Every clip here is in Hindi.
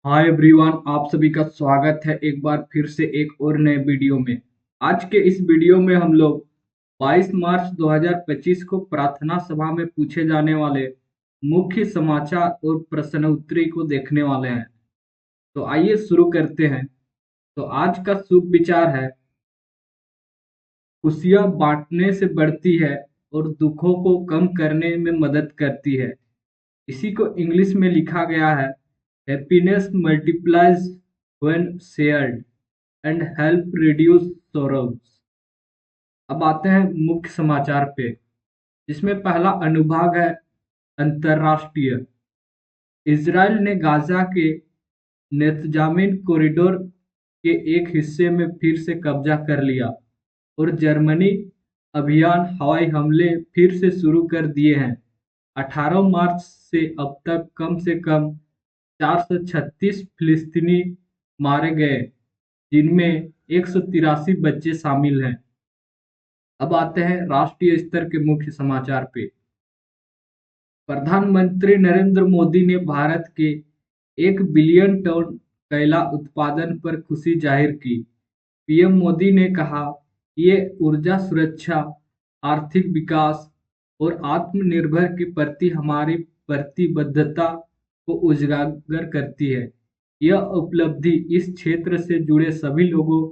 हाय एवरीवन, आप सभी का स्वागत है एक बार फिर से एक और नए वीडियो में। आज के इस वीडियो में हम लोग 22 मार्च 2025 को प्रार्थना सभा में पूछे जाने वाले मुख्य समाचार और प्रश्न उत्तरी को देखने वाले हैं। तो आइए शुरू करते हैं। तो आज का शुभ विचार है, खुशियां बांटने से बढ़ती है और दुखों को कम करने में मदद करती है। इसी को इंग्लिश में लिखा गया है, happiness multiplies when shared and help reduce sorrows. अब आते हैं मुख्य समाचार पे, जिसमें पहला अनुभाग है अंतर्राष्ट्रीय। इजराइल ने गाजा के नेतजामिन कॉरिडोर के एक हिस्से में फिर से कब्जा कर लिया और जर्मनी अभियान हवाई हमले फिर से शुरू कर दिए हैं। 18 मार्च से अब तक कम से कम 436 फिलिस्तीनी मारे गए, जिनमें 183 बच्चे शामिल हैं। अब आते हैं राष्ट्रीय स्तर के मुख्य समाचार पे। प्रधानमंत्री नरेंद्र मोदी ने भारत के 1 बिलियन टन कोयला उत्पादन पर खुशी जाहिर की। पीएम मोदी ने कहा, ये ऊर्जा सुरक्षा, आर्थिक विकास और आत्मनिर्भर के प्रति हमारी प्रतिबद्धता को उजागर करती है। यह उपलब्धि इस क्षेत्र से जुड़े सभी लोगों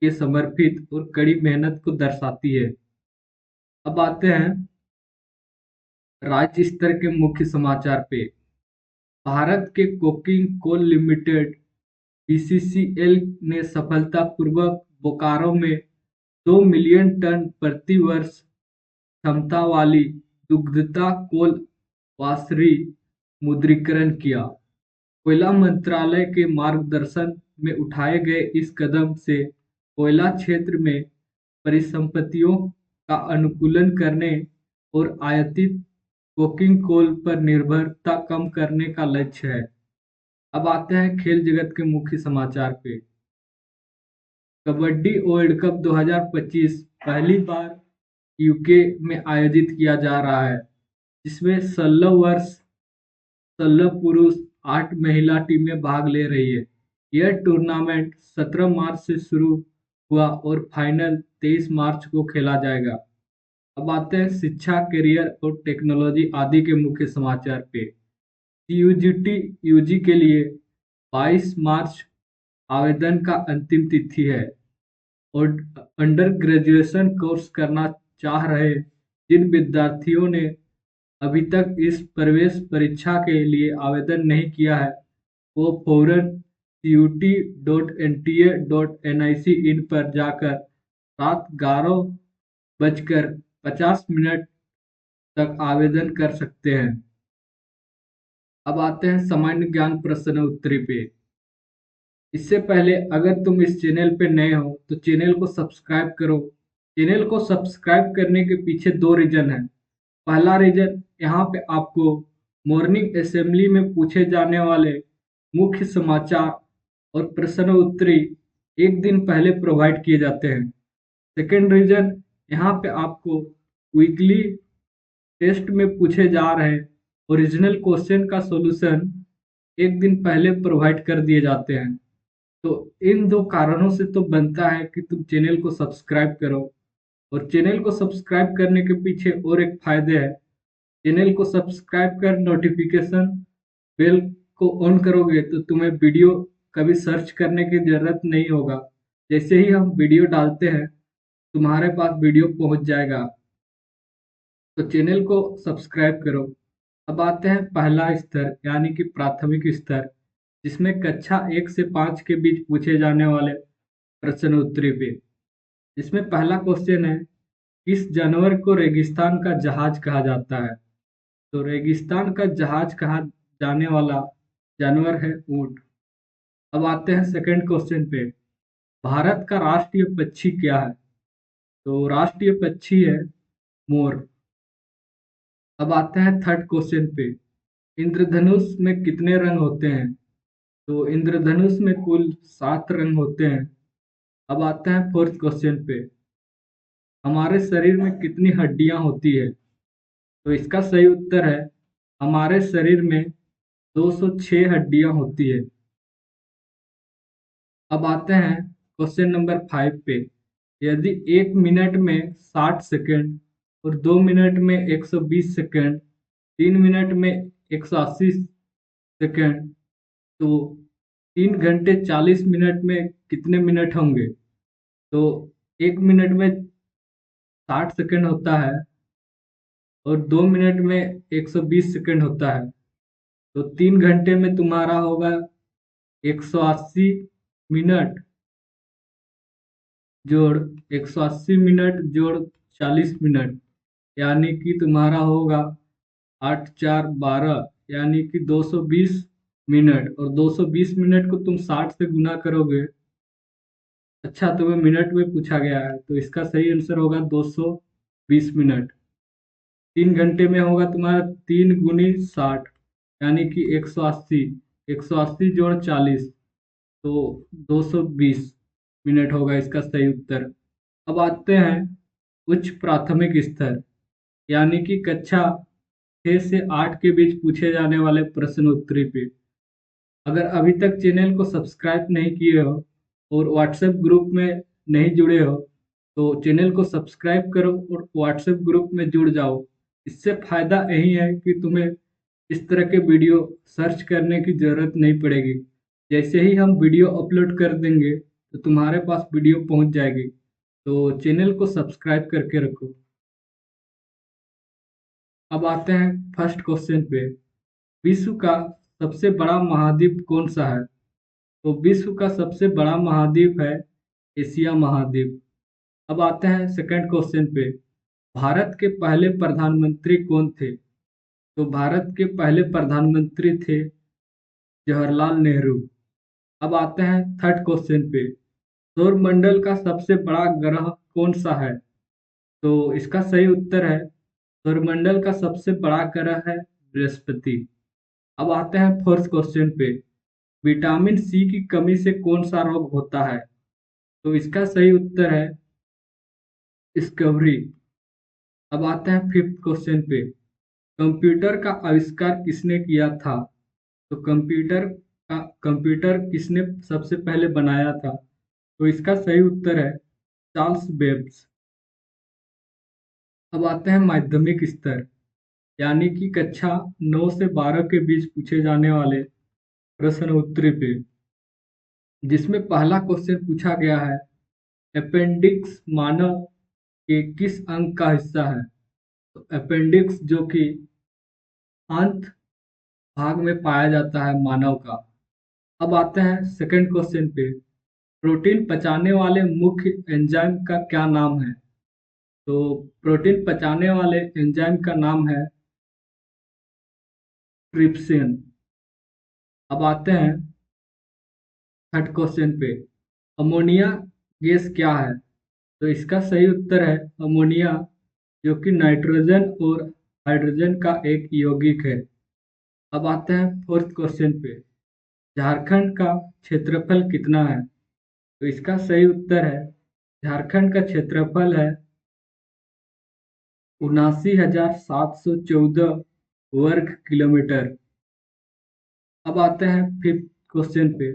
के समर्पित और कड़ी मेहनत को दर्शाती है। अब आते हैं राज्य स्तर के मुख्य समाचार पे। भारत के कोकिंग कोल लिमिटेड बीसीसीएल ने सफलतापूर्वक बोकारो में 2 मिलियन टन प्रति वर्ष क्षमता वाली दुग्धता कोल वाशरी मुद्रीकरण किया। कोयला मंत्रालय के मार्गदर्शन में उठाए गए इस कदम से कोयला क्षेत्र में परिसंपत्तियों का अनुकूलन करने और आयातित कोकिंग कोल पर निर्भरता कम करने का लक्ष्य है। अब आते हैं खेल जगत के मुख्य समाचार पे। कबड्डी वर्ल्ड कप 2025 पहली बार यूके में आयोजित किया जा रहा है, जिसमें 16 वर्ष 16 पुरुष 8 महिला टीमें भाग ले रही है। यह टूर्नामेंट 17 मार्च से शुरू हुआ और फाइनल 23 मार्च को खेला जाएगा। अब आते हैं शिक्षा, करियर और टेक्नोलॉजी आदि के मुख्य समाचार पे। यूजीटी यूजी के लिए 22 मार्च आवेदन का अंतिम तिथि है और अंडर ग्रेजुएशन कोर्स करना चाह रहे जिन विद्यार्थियों ने अभी तक इस प्रवेश परीक्षा के लिए आवेदन नहीं किया है, वो फौरन CUT.NTA.NIC इन पर जाकर रात 11:50 तक आवेदन कर सकते हैं। अब आते हैं सामान्य ज्ञान प्रश्न उत्तरी पे। इससे पहले अगर तुम इस चैनल पे नए हो तो चैनल को सब्सक्राइब करो। चैनल को सब्सक्राइब करने के पीछे दो रीजन है। पहला रीजन, यहाँ पे आपको मॉर्निंग असेंबली में पूछे जाने वाले मुख्य समाचार और प्रश्न उत्तरी एक दिन पहले प्रोवाइड किए जाते हैं। सेकेंड रीजन, यहाँ पे आपको वीकली टेस्ट में पूछे जा रहे ओरिजिनल क्वेश्चन का सॉल्यूशन एक दिन पहले प्रोवाइड कर दिए जाते हैं। तो इन दो कारणों से तो बनता है कि तुम चैनल को सब्सक्राइब करो। और चैनल को सब्सक्राइब करने के पीछे और एक फायदे है। चैनल को सब्सक्राइब कर नोटिफिकेशन बेल को ऑन करोगे तो तुम्हें वीडियो कभी सर्च करने की जरूरत नहीं होगा। जैसे ही हम वीडियो डालते हैं तुम्हारे पास वीडियो पहुंच जाएगा। तो चैनल को सब्सक्राइब करो। अब आते हैं पहला स्तर यानी कि प्राथमिक स्तर, जिसमें कक्षा 1 से 5 के बीच पूछे जाने वाले प्रश्न उत्तरी पे। इसमें पहला क्वेश्चन है, किस जानवर को रेगिस्तान का जहाज कहा जाता है? तो रेगिस्तान का जहाज कहा जाने वाला जानवर है ऊंट। अब आते हैं सेकंड क्वेश्चन पे। भारत का राष्ट्रीय पक्षी क्या है? तो राष्ट्रीय पक्षी है मोर। अब आते हैं थर्ड क्वेश्चन पे। इंद्रधनुष में कितने रंग होते हैं? तो इंद्रधनुष में कुल 7 रंग होते हैं। अब आते हैं फोर्थ क्वेश्चन पे। हमारे शरीर में कितनी हड्डियां होती है? तो इसका सही उत्तर है, हमारे शरीर में 206 हड्डियां होती है। अब आते हैं क्वेश्चन नंबर 5 पे। यदि 1 मिनट में 60 सेकंड और 2 मिनट में 120 सेकंड, 3 मिनट में 180 सेकंड, तो 3 घंटे 40 मिनट में कितने मिनट होंगे? तो 1 मिनट में 60 सेकंड होता है और 2 मिनट में 120 सेकंड होता है, तो 3 घंटे में तुम्हारा होगा 180 मिनट जोड़ 180 मिनट जोड़ 40 मिनट, यानी कि तुम्हारा होगा 8 4 12, यानी कि 220 मिनट। और 220 मिनट को तुम 60 से गुना करोगे। अच्छा, तुम्हें मिनट में पूछा गया है, तो इसका सही आंसर होगा 220 मिनट। 3 घंटे में होगा तुम्हारा 3 गुनी 60, यानी कि 180। 180 जोड़ 40, तो 220 मिनट होगा इसका सही उत्तर। अब आते हैं उच्च प्राथमिक स्तर, यानी कि कक्षा 6 से 8 के बीच पूछे जाने वाले प्रश्न उत्तरी पे। अगर अभी तक चैनल को सब्सक्राइब नहीं किए हो और व्हाट्सएप ग्रुप में नहीं जुड़े हो, तो चैनल को सब्सक्राइब करो और व्हाट्सएप ग्रुप में जुड़ जाओ। इससे फ़ायदा यही है कि तुम्हें इस तरह के वीडियो सर्च करने की ज़रूरत नहीं पड़ेगी। जैसे ही हम वीडियो अपलोड कर देंगे तो तुम्हारे पास वीडियो पहुंच जाएगी। तो चैनल को सब्सक्राइब करके रखो। अब आते हैं फर्स्ट क्वेश्चन पे। विश्व का सबसे बड़ा महाद्वीप कौन सा है? तो विश्व का सबसे बड़ा महाद्वीप है एशिया महाद्वीप। अब आते हैं सेकंड क्वेश्चन पे। भारत के पहले प्रधानमंत्री कौन थे? तो भारत के पहले प्रधानमंत्री थे जवाहरलाल नेहरू। अब आते हैं थर्ड क्वेश्चन पे। सौरमंडल का सबसे बड़ा ग्रह कौन सा है? तो इसका सही उत्तर है, सौरमंडल का सबसे बड़ा ग्रह है बृहस्पति। अब आते हैं फोर्थ क्वेश्चन पे। विटामिन सी की कमी से कौन सा रोग होता है? तो इसका सही उत्तर है डिस्कवरी। अब आते हैं फिफ्थ क्वेश्चन पे। कंप्यूटर का आविष्कार किसने किया था? तो कंप्यूटर किसने सबसे पहले बनाया था? तो इसका सही उत्तर है चार्ल्स बेब्स। अब आते हैं माध्यमिक स्तर, यानी कि कक्षा 9 से 12 के बीच पूछे जाने वाले प्रश्न उत्तरी पे, जिसमें पहला क्वेश्चन पूछा गया है अपेंडिक्स मानव के किस अंग का हिस्सा है? तो अपेंडिक्स जो कि आंत भाग में पाया जाता है मानव का। अब आते हैं सेकंड क्वेश्चन पे। प्रोटीन पचाने वाले मुख्य एंजाइम का क्या नाम है? तो प्रोटीन पचाने वाले एंजाइम का नाम है ट्रिप्सिन। अब आते हैं थर्ड क्वेश्चन पे। अमोनिया गैस क्या है? तो इसका सही उत्तर है अमोनिया, जो कि नाइट्रोजन और हाइड्रोजन का एक यौगिक है। अब आते हैं फोर्थ क्वेश्चन पे। झारखंड का क्षेत्रफल कितना है? तो इसका सही उत्तर है झारखंड का क्षेत्रफल है 79,714 वर्ग किलोमीटर। अब आते हैं फिफ्थ क्वेश्चन पे,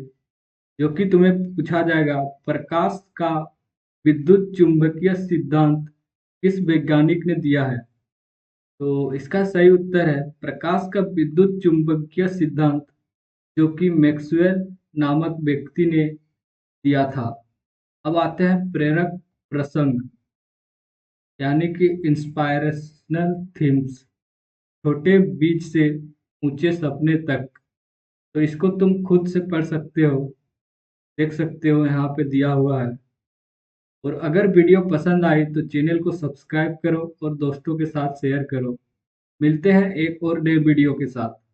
जो कि तुम्हें पूछा जाएगा प्रकाश का विद्युत चुंबकीय सिद्धांत किस वैज्ञानिक ने दिया है? तो इसका सही उत्तर है प्रकाश का विद्युत चुंबकीय सिद्धांत, जो कि मैक्सवेल नामक व्यक्ति ने दिया था। अब आते हैं प्रेरक प्रसंग, यानी कि इंस्पायरेशनल थीम्स, छोटे बीज से ऊंचे सपने तक। तो इसको तुम खुद से पढ़ सकते हो, देख सकते हो यहाँ पे दिया हुआ है। और अगर वीडियो पसंद आई तो चैनल को सब्सक्राइब करो और दोस्तों के साथ शेयर करो। मिलते हैं एक और नए वीडियो के साथ।